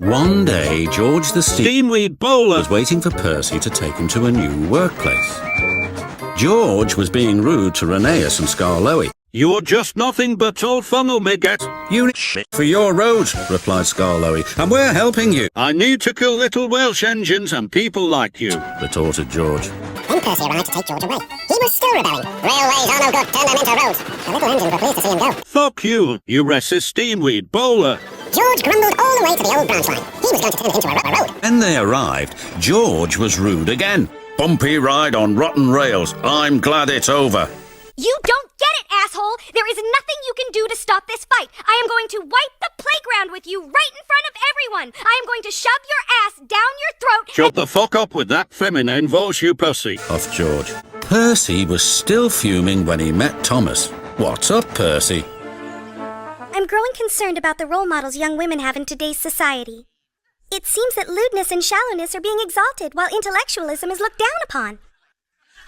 One day, George the Steamweed Bowler was waiting for Percy to take him to a new workplace. George was being rude to Rheneas and Skarloey. "You're just nothing but old funnel maggot." "You need shit for your roads," replied Skarloey, "and we're helping you." "I need to kill little Welsh engines and people like you," retorted George. When Percy arrived to take George away, he was still rebelling. "Railways are no good, turn them into roads." The little engines were pleased to see him go. "Fuck you, you racist steamweed bowler." George grumbled all the way to the old branch line. He was going to turn it into a rubber road. When they arrived, George was rude again. "Bumpy ride on rotten rails. I'm glad it's over." You don't get it, asshole! There is nothing you can do to stop this fight. I am going to wipe the playground with you right in front of everyone. I am going to shove your ass down your throat. "Shut the fuck up with that feminine voice, you pussy," huffed George. Percy was still fuming when he met Thomas. "What's up, Percy?" I'm growing concerned about the role models young women have in today's society. It seems that lewdness and shallowness are being exalted while intellectualism is looked down upon.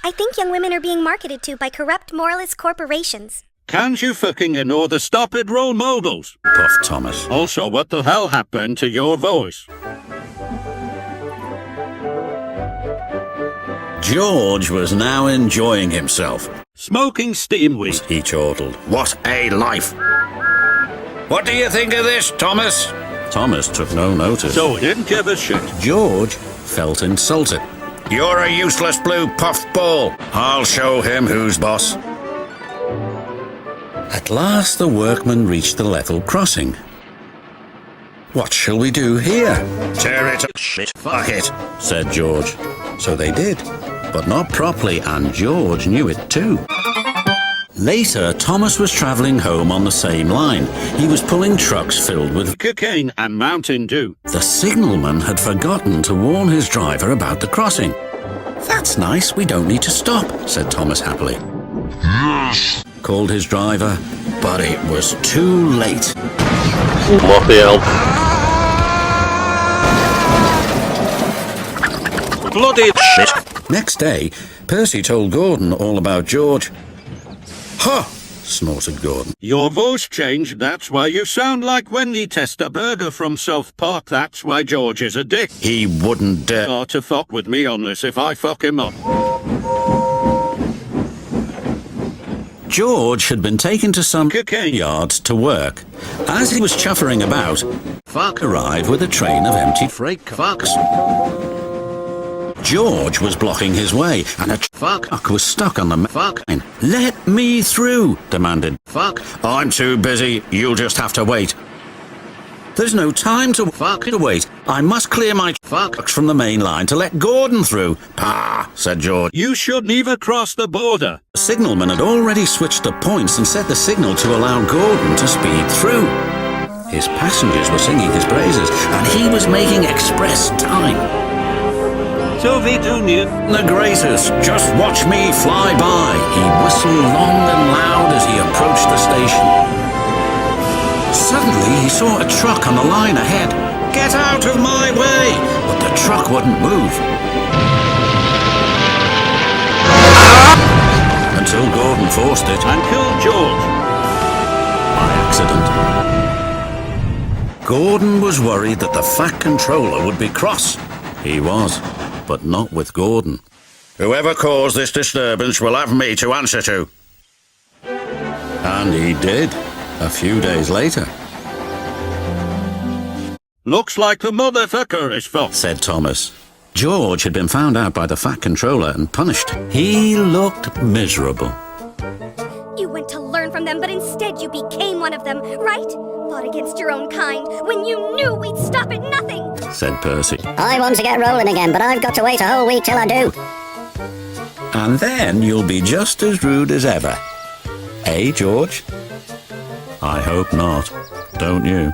I think young women are being marketed to by corrupt moralist corporations. "Can't you fucking ignore the stupid role models?" puffed Thomas. "Also, what the hell happened to your voice?" George was now enjoying himself. "Smoking steamweed," he chortled. "What a life! What do you think of this, Thomas?" Thomas took no notice. So he didn't give a shit. George felt insulted. "You're a useless blue puffball. I'll show him who's boss." At last the workmen reached the level crossing. "What shall we do here?" "Tear it up, shit, fuck it," said George. So they did, but not properly, and George knew it too. Later, Thomas was travelling home on the same line. He was pulling trucks filled with cocaine and Mountain Dew. The signalman had forgotten to warn his driver about the crossing. "That's nice, we don't need to stop," said Thomas happily. "Yes," called his driver, but it was too late. Bloody hell. Bloody shit. Next day, Percy told Gordon all about George. "Huh!" snorted Gordon. "Your voice changed, that's why you sound like Wendy Burger from South Park. That's why George is a dick." "He wouldn't dare to fuck with me on this if I fuck him up." George had been taken to some cocaine yard to work. As he was chuffering about, Fuck arrived with a train of empty freight fucks. George was blocking his way, and a fuck was stuck on the fuck line. "Let me through," demanded fuck. "I'm too busy. You'll just have to wait." "There's no time to wait. I must clear my fucks from the main line to let Gordon through." "Pah," said George. "You should never cross the border." The signalman had already switched the points and set the signal to allow Gordon to speed through. His passengers were singing his praises, and he was making express time. "The greatest, just watch me fly by," he whistled long and loud as he approached the station. Suddenly he saw a truck on the line ahead. "Get out of my way!" But the truck wouldn't move. Until Gordon forced it and killed George by accident. Gordon was worried that the Fat Controller would be cross. He was, but not with Gordon. "Whoever caused this disturbance will have me to answer to." And he did, a few days later. "Looks like the motherfucker is fucked," said Thomas. George had been found out by the Fat Controller and punished. He looked miserable. You went to learn from them, but instead you became one of them, right? Fought against your own kind when you knew we'd stop at nothing, said Percy. "I want to get rolling again, but I've got to wait a whole week till I do." "And then you'll be just as rude as ever. Eh, George?" "I hope not, don't you?"